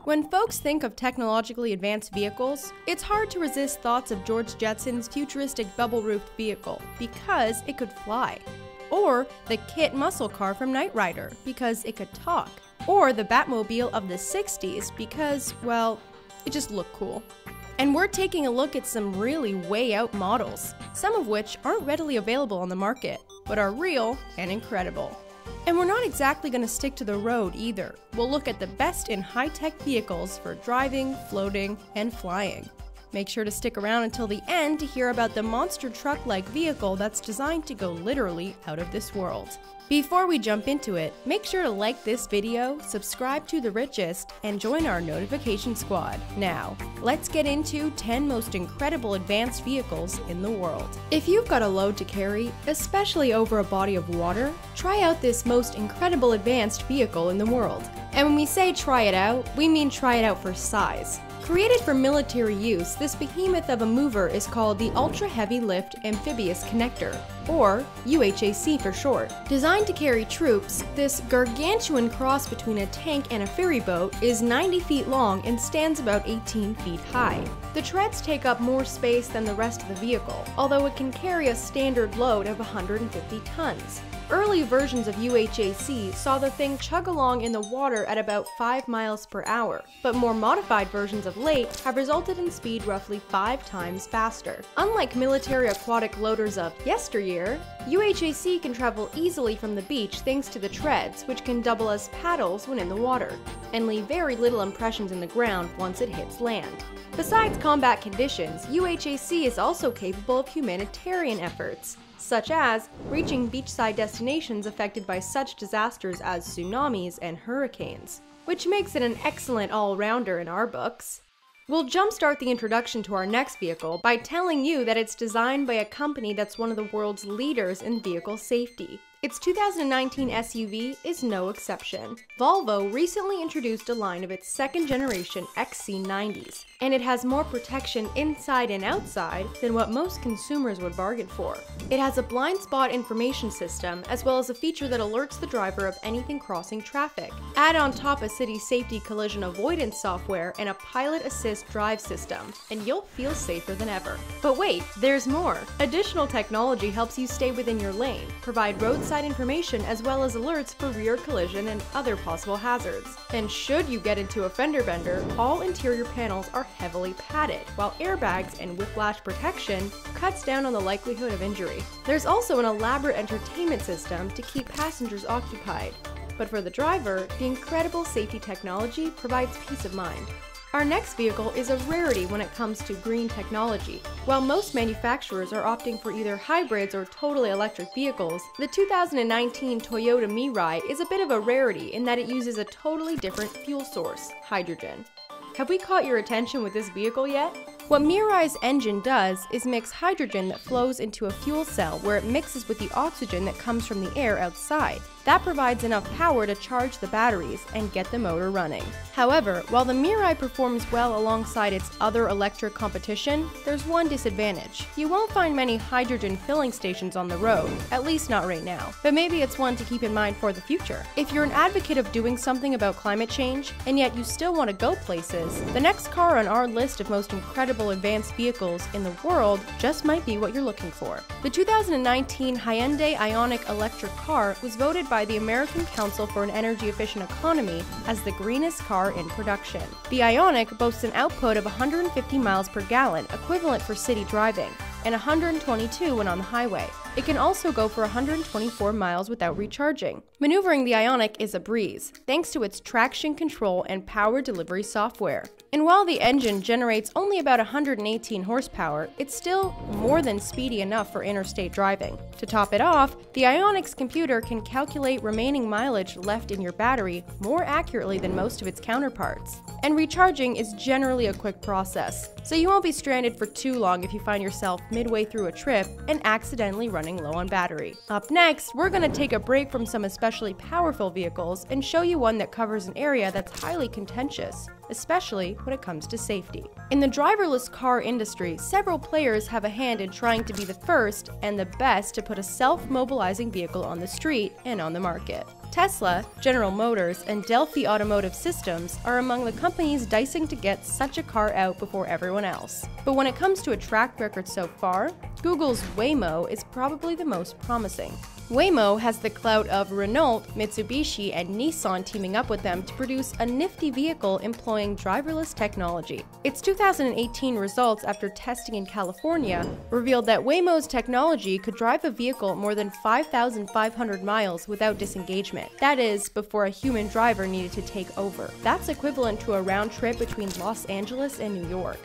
When folks think of technologically advanced vehicles, it's hard to resist thoughts of George Jetson's futuristic bubble-roofed vehicle because it could fly. Or the KITT muscle car from Knight Rider because it could talk. Or the Batmobile of the 60s because, well, it just looked cool. And we're taking a look at some really way out models, some of which aren't readily available on the market, but are real and incredible. And we're not exactly going to stick to the road either. We'll look at the best in high-tech vehicles for driving, floating, and flying. Make sure to stick around until the end to hear about the monster truck-like vehicle that's designed to go literally out of this world. Before we jump into it, make sure to like this video, subscribe to The Richest, and join our notification squad. Now, let's get into 10 most incredible advanced vehicles in the world. If you've got a load to carry, especially over a body of water, try out this most incredible advanced vehicle in the world. And when we say try it out, we mean try it out for size. Created for military use, this behemoth of a mover is called the Ultra Heavy Lift Amphibious Connector, or UHAC for short. Designed to carry troops, this gargantuan cross between a tank and a ferry boat is 90 feet long and stands about 18 feet high. The treads take up more space than the rest of the vehicle, although it can carry a standard load of 150 tons. Early versions of UHAC saw the thing chug along in the water at about 5 miles per hour, but more modified versions of late have resulted in speed roughly 5 times faster. Unlike military aquatic loaders of yesteryear, UHAC can travel easily from the beach thanks to the treads, which can double as paddles when in the water, and leave very little impressions in the ground once it hits land. Besides combat conditions, UHAC is also capable of humanitarian efforts, such as reaching beachside destinations affected by such disasters as tsunamis and hurricanes, which makes it an excellent all-rounder in our books. We'll jumpstart the introduction to our next vehicle by telling you that it's designed by a company that's one of the world's leaders in vehicle safety. Its 2019 SUV is no exception. Volvo recently introduced a line of its second-generation XC90s, and it has more protection inside and outside than what most consumers would bargain for. It has a blind spot information system, as well as a feature that alerts the driver of anything crossing traffic. Add on top a city safety collision avoidance software and a pilot assist drive system, and you'll feel safer than ever. But wait, there's more! Additional technology helps you stay within your lane, provide roadside information as well as alerts for rear collision and other possible hazards. And should you get into a fender bender, all interior panels are heavily padded, while airbags and whiplash protection cuts down on the likelihood of injury. There's also an elaborate entertainment system to keep passengers occupied. But for the driver, the incredible safety technology provides peace of mind. Our next vehicle is a rarity when it comes to green technology. While most manufacturers are opting for either hybrids or totally electric vehicles, the 2019 Toyota Mirai is a bit of a rarity in that it uses a totally different fuel source, hydrogen. Have we caught your attention with this vehicle yet? What Mirai's engine does is mix hydrogen that flows into a fuel cell where it mixes with the oxygen that comes from the air outside. That provides enough power to charge the batteries and get the motor running. However, while the Mirai performs well alongside its other electric competition, there's one disadvantage. You won't find many hydrogen filling stations on the road, at least not right now. But maybe it's one to keep in mind for the future. If you're an advocate of doing something about climate change, and yet you still want to go places, the next car on our list of most incredible advanced vehicles in the world just might be what you're looking for. The 2019 Hyundai Ioniq electric car was voted by the American Council for an Energy Efficient Economy as the greenest car in production. The Ioniq boasts an output of 150 miles per gallon, equivalent for city driving, and 122 when on the highway. It can also go for 124 miles without recharging. Maneuvering the Ioniq is a breeze, thanks to its traction control and power delivery software. And while the engine generates only about 118 horsepower, it's still more than speedy enough for interstate driving. To top it off, the Ioniq's computer can calculate remaining mileage left in your battery more accurately than most of its counterparts. And recharging is generally a quick process, so you won't be stranded for too long if you find yourself midway through a trip and accidentally running low on battery. Up next, we're going to take a break from some especially powerful vehicles and show you one that covers an area that's highly contentious, especially when it comes to safety. In the driverless car industry, several players have a hand in trying to be the first and the best to put a self-mobilizing vehicle on the street and on the market. Tesla, General Motors, and Delphi Automotive Systems are among the companies dicing to get such a car out before everyone else. But when it comes to a track record so far, Google's Waymo is probably the most promising. Waymo has the clout of Renault, Mitsubishi, and Nissan teaming up with them to produce a nifty vehicle employing driverless technology. Its 2018 results after testing in California revealed that Waymo's technology could drive a vehicle more than 5,500 miles without disengagement. That is, before a human driver needed to take over. That's equivalent to a round trip between Los Angeles and New York.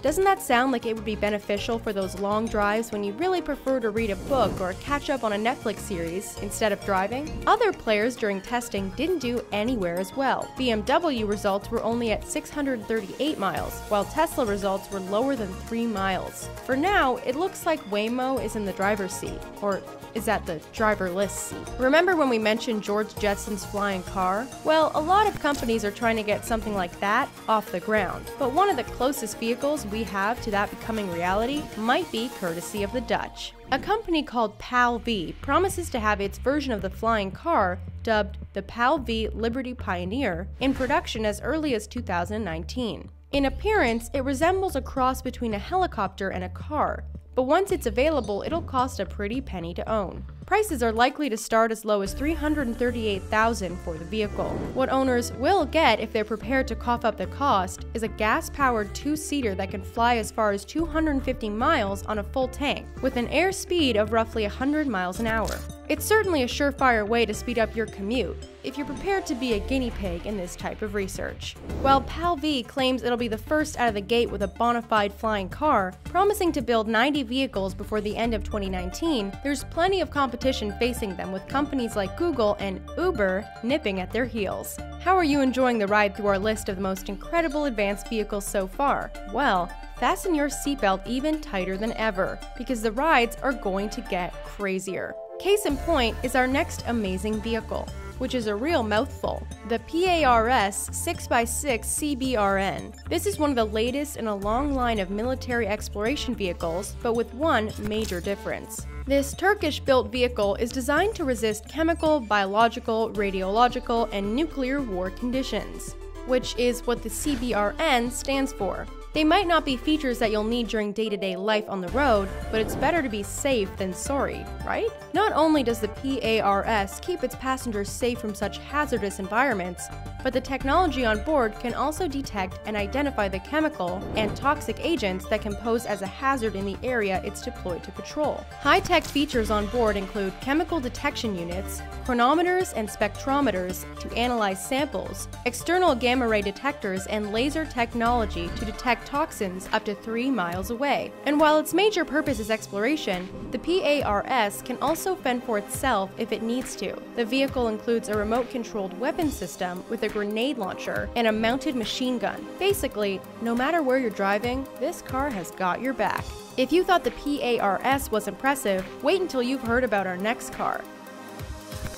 Doesn't that sound like it would be beneficial for those long drives when you really prefer to read a book or catch up on a Netflix series instead of driving? Other players during testing didn't do anywhere as well. BMW results were only at 638 miles, while Tesla results were lower than 3 miles. For now, it looks like Waymo is in the driver's seat, or is at the driverless seat. Remember when we mentioned George Jetson's flying car? Well, a lot of companies are trying to get something like that off the ground, but one of the closest vehicles we have to that becoming reality might be courtesy of the Dutch. A company called PAL-V promises to have its version of the flying car, dubbed the PAL-V Liberty Pioneer, in production as early as 2019. In appearance, it resembles a cross between a helicopter and a car, but once it's available, it'll cost a pretty penny to own. Prices are likely to start as low as $338,000 for the vehicle. What owners will get if they're prepared to cough up the cost is a gas-powered two-seater that can fly as far as 250 miles on a full tank, with an air speed of roughly 100 miles an hour. It's certainly a surefire way to speed up your commute, if you're prepared to be a guinea pig in this type of research. While PAL-V claims it'll be the first out of the gate with a bona fide flying car, promising to build 90 vehicles before the end of 2019, there's plenty of competition facing them, with companies like Google and Uber nipping at their heels. How are you enjoying the ride through our list of the most incredible advanced vehicles so far? Well, fasten your seatbelt even tighter than ever, because the rides are going to get crazier. Case in point is our next amazing vehicle, which is a real mouthful, the PARS 6x6 CBRN. This is one of the latest in a long line of military exploration vehicles, but with one major difference. This Turkish-built vehicle is designed to resist chemical, biological, radiological, and nuclear war conditions, which is what the CBRN stands for. They might not be features that you'll need during day-to-day life on the road, but it's better to be safe than sorry, right? Not only does the PARS keep its passengers safe from such hazardous environments, but the technology on board can also detect and identify the chemical and toxic agents that can pose as a hazard in the area it's deployed to patrol. High-tech features on board include chemical detection units, chronometers and spectrometers to analyze samples, external gamma ray detectors, and laser technology to detect toxins up to 3 miles away. And while its major purpose is exploration, the PARS can also fend for itself if it needs to. The vehicle includes a remote-controlled weapon system with a grenade launcher and a mounted machine gun. Basically, no matter where you're driving, this car has got your back. If you thought the PARS was impressive, wait until you've heard about our next car.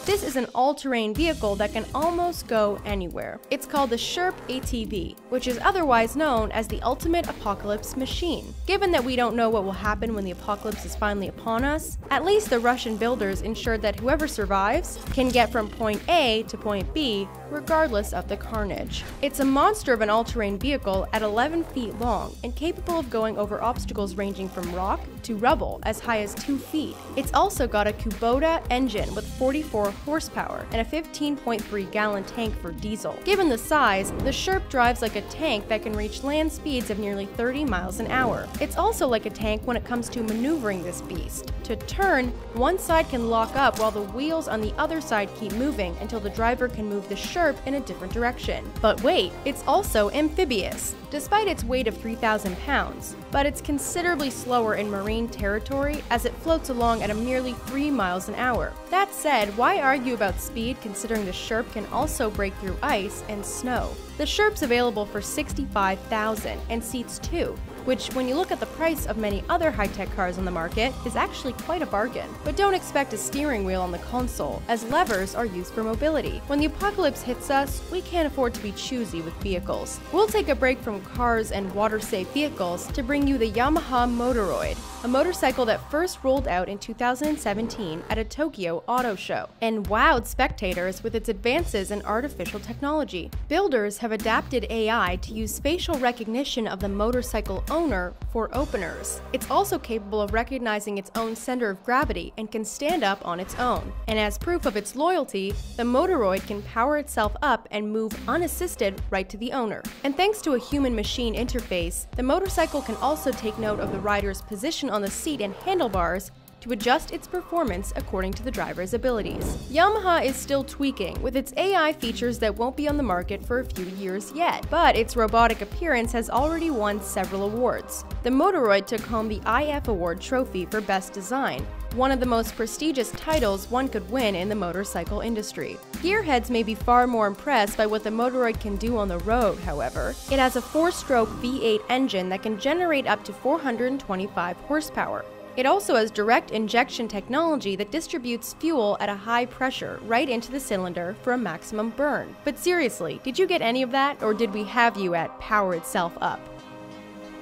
This is an all-terrain vehicle that can almost go anywhere. It's called the Sherp ATV, which is otherwise known as the ultimate apocalypse machine. Given that we don't know what will happen when the apocalypse is finally upon us, at least the Russian builders ensured that whoever survives can get from point A to point B regardless of the carnage. It's a monster of an all-terrain vehicle at 11 feet long and capable of going over obstacles ranging from rock to rubble as high as 2 feet. It's also got a Kubota engine with 44 horsepower and a 15.3-gallon tank for diesel. Given the size, the Sherp drives like a tank that can reach land speeds of nearly 30 miles an hour. It's also like a tank when it comes to maneuvering this beast. To turn, one side can lock up while the wheels on the other side keep moving until the driver can move the Sherp in a different direction. But wait, it's also amphibious, despite its weight of 3,000 pounds. But it's considerably slower in marine territory as it floats along at a merely 3 miles an hour. That said, why argue about speed considering the Sherp can also break through ice and snow? The Sherp's available for $65,000 and seats 2, which, when you look at the price of many other high-tech cars on the market, is actually quite a bargain. But don't expect a steering wheel on the console, as levers are used for mobility. When the apocalypse hits us, we can't afford to be choosy with vehicles. We'll take a break from cars and water-safe vehicles to bring you the Yamaha Motoroid. a motorcycle that first rolled out in 2017 at a Tokyo auto show, and wowed spectators with its advances in artificial technology. Builders have adapted AI to use facial recognition of the motorcycle owner for openers. It's also capable of recognizing its own center of gravity and can stand up on its own. And as proof of its loyalty, the Motoroid can power itself up and move unassisted right to the owner. And thanks to a human-machine interface, the motorcycle can also take note of the rider's position on the seat and handlebars to adjust its performance according to the driver's abilities. Yamaha is still tweaking, with its AI features that won't be on the market for a few years yet, but its robotic appearance has already won several awards. The Motoroid took home the IF Award trophy for Best Design, one of the most prestigious titles one could win in the motorcycle industry. Gearheads may be far more impressed by what the Motoroid can do on the road, however. It has a 4-stroke V8 engine that can generate up to 425 horsepower. It also has direct injection technology that distributes fuel at a high pressure right into the cylinder for a maximum burn. But seriously, did you get any of that, or did we have you at power itself up?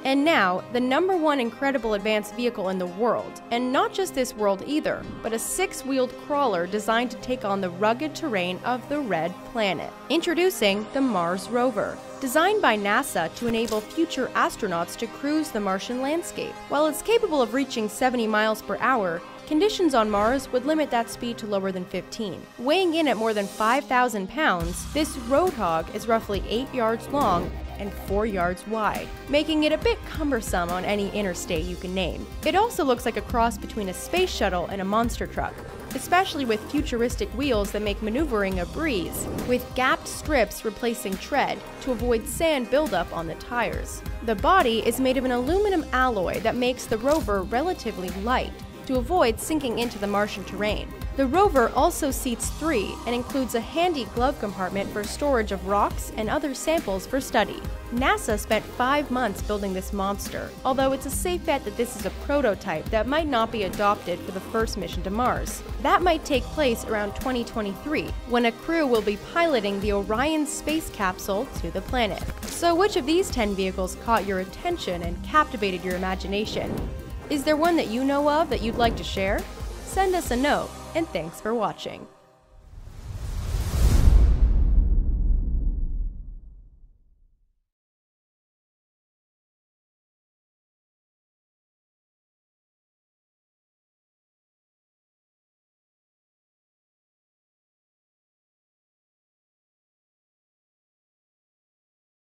And now, the #1 incredible advanced vehicle in the world, and not just this world either, but a 6-wheeled crawler designed to take on the rugged terrain of the Red Planet. Introducing the Mars Rover. Designed by NASA to enable future astronauts to cruise the Martian landscape. While it's capable of reaching 70 miles per hour, conditions on Mars would limit that speed to lower than 15. Weighing in at more than 5,000 pounds, this Roadhog is roughly 8 yards long and 4 yards wide, making it a bit cumbersome on any interstate you can name. It also looks like a cross between a space shuttle and a monster truck, especially with futuristic wheels that make maneuvering a breeze, with gapped strips replacing tread to avoid sand buildup on the tires. The body is made of an aluminum alloy that makes the Rover relatively light, to avoid sinking into the Martian terrain. The Rover also seats 3 and includes a handy glove compartment for storage of rocks and other samples for study. NASA spent 5 months building this monster, although it's a safe bet that this is a prototype that might not be adopted for the first mission to Mars. That might take place around 2023, when a crew will be piloting the Orion space capsule to the planet. So which of these 10 vehicles caught your attention and captivated your imagination? Is there one that you know of that you'd like to share? Send us a note, and thanks for watching.